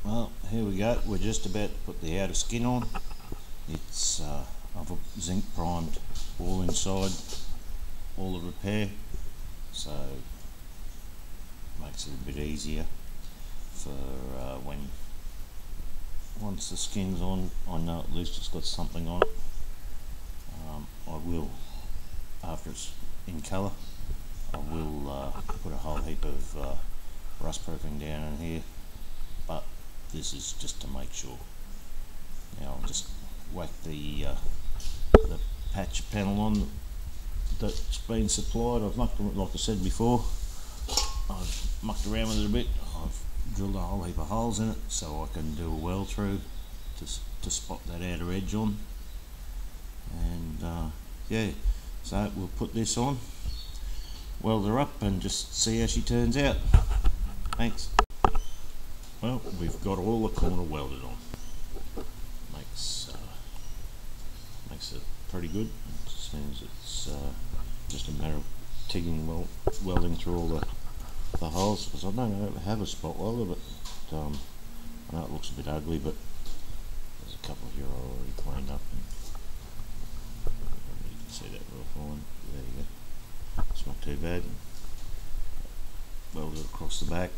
Well, here we go. We're just about to put the outer skin on. It's I've zinc primed all inside, all the repair, so makes it a bit easier for when once the skin's on, I know at least it's got something on it. I will, after it's in colour, I will put a whole heap of rust proofing down in here, but this is just to make sure. Now I'll just whack the patch panel on that's been supplied. I've mucked, like I said before, I've mucked around with it a bit. I've drilled a whole heap of holes in it so I can do a weld through to spot that outer edge on. And yeah, so we'll put this on, weld her up, and just see how she turns out. Thanks. Well, we've got all the corner welded on. Makes it pretty good. It seems it's just a matter of welding through all the holes, because I don't have a spot welder, but I know it looks a bit ugly, but there's a couple here I already cleaned up, and you can see that real fine. There you go. It's not too bad. Weld it across the back,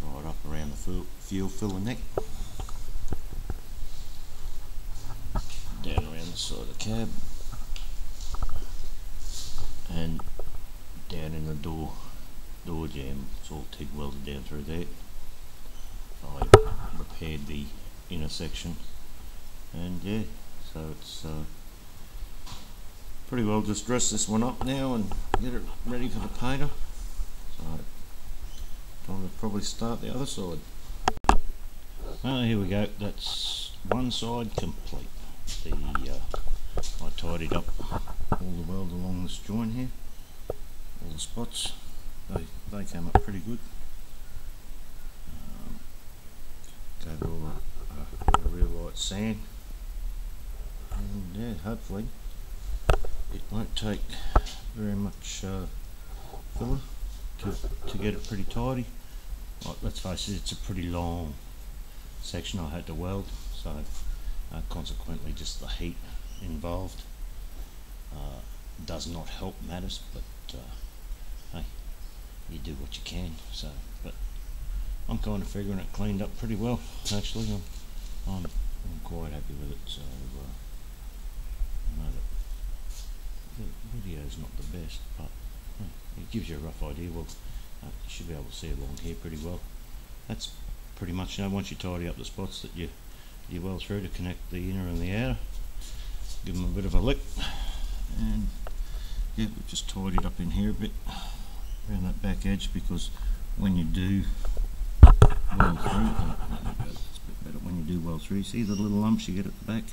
right up around the fuel filler neck, down around the side of the cab, and down in the door jamb. It's all TIG welded down through there. I repaired the inner section, and yeah, so it's pretty well just dress this one up now and get it ready for the painter. So time to probably start the other side. Oh, here we go. That's one side complete. I tidied up all the weld along this joint here, all the spots. They came up pretty good. Gave it all a real light sand, and yeah, hopefully it won't take very much filler to get it pretty tidy. Like, let's face it, it's a pretty long section I had to weld, so consequently just the heat involved does not help matters, but hey, you do what you can. So, but I'm kind of figuring it cleaned up pretty well. Actually, I'm quite happy with it. So I know that the video's not the best, but it gives you a rough idea. Well, you should be able to see along here pretty well. That's pretty much, once you tidy up the spots that you weld through to connect the inner and the outer, give them a bit of a lick, and yeah, we've just tidied up in here a bit around that back edge, because when you do weld through, when you do weld through, see the little lumps you get at the back?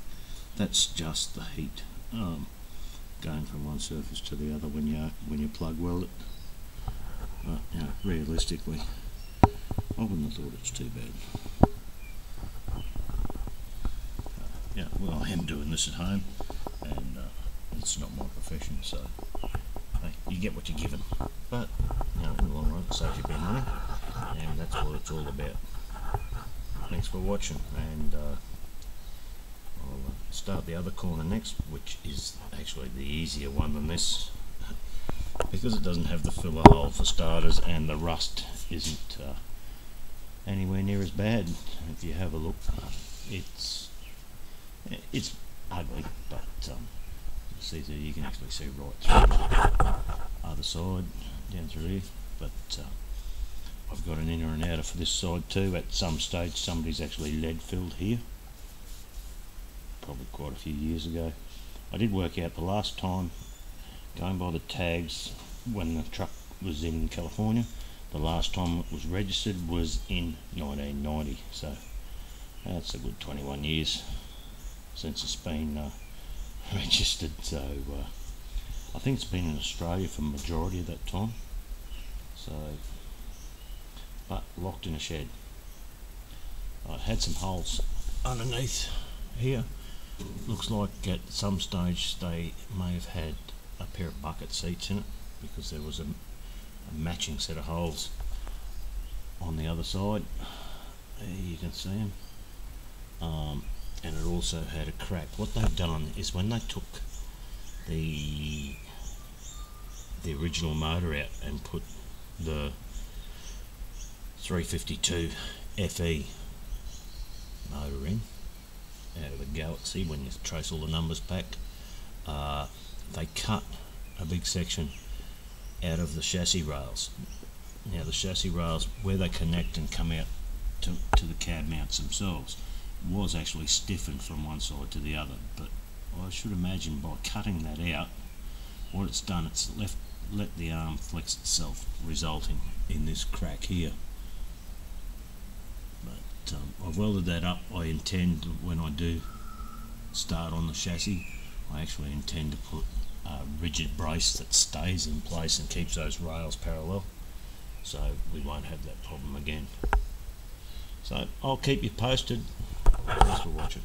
That's just the heat going from one surface to the other when you plug weld it. But realistically, I wouldn't have thought it's too bad. Yeah, well, I am doing this at home, and it's not my profession, so hey, you get what you're given. But in the long run, it saves you a bit of money, and that's what it's all about. Thanks for watching, and I'll start the other corner next, which is actually the easier one than this, because it doesn't have the filler hole for starters, and the rust isn't anywhere near as bad. If you have a look, it's ugly, but see there, you can actually see right through the other side down through here. But I've got an inner and outer for this side too. At some stage somebody's actually lead filled here, probably quite a few years ago. I did work out the last time, going by the tags when the truck was in California, the last time it was registered was in 1990, so that's a good 21 years since it's been registered. So I think it's been in Australia for the majority of that time, so, but locked in a shed. I had some holes underneath here. Looks like at some stage they may have had a pair of bucket seats in it, because there was a matching set of holes on the other side. There you can see them. And it also had a crack. What they've done is when they took the original motor out and put the 352 FE motor in out of the Galaxy, when you trace all the numbers back, they cut a big section out of the chassis rails. Now the chassis rails, where they connect and come out to the cab mounts themselves, was actually stiffened from one side to the other, but I should imagine by cutting that out, what it's done, it's let the arm flex itself, resulting in this crack here. But I've welded that up. I intend, when I do start on the chassis, I actually intend to put a rigid brace that stays in place and keeps those rails parallel, so we won't have that problem again. So I'll keep you posted. Thanks for watching.